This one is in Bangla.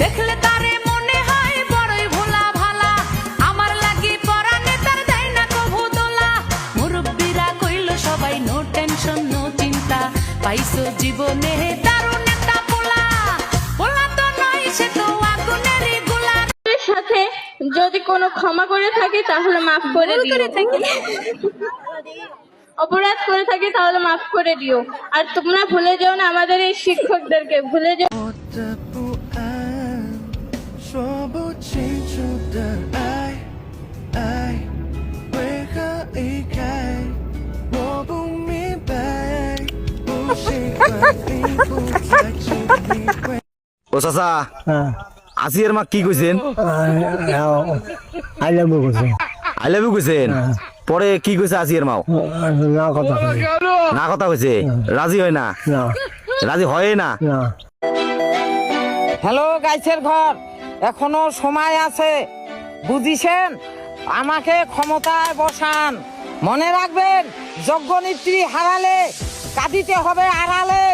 দেখলে তারে মনে হয় বড়ই ভোলা ভালা, আমার লাগি পরানে তার দেয় না কভু দোলা। মুরব্বীরা কইল সবাই নো টেনশন নো চিন্তা, পাইছো জীবনে দারুণ একটা পোলা। পোলা তো নয় সে তো আগুনেরই গোলা। সাথে যদি কোনো ক্ষমা করে থাকি তাহলে মাফ করে দিও, অপরাধ করে থাকি তাহলে মাফ করে দিও। আর তোমরা ভুলে যেও না আমাদের এই শিক্ষকদেরকে, ভুলে যেও।说不清楚的爱，为何离开？我不明白，不习惯你不再去理会。 ও চাচা আসিয়ার মা কি কইছেন? আই লাভ ইউ করছে আই লাভ ইউ কইছেন? পরে কি কইছে আসিয়ার মাও? না কথা কই না কথা কইছে, রাজি হয় না? না রাজি হয় না? না হ্যালো গাইছের ঘর, এখনো সময় আছে, বুঝিছেন? আমাকে ক্ষমতায় বসান। মনে রাখবেন, যোগ্য নেত্রী হারালে কাঁদিতে হবে আড়ালে।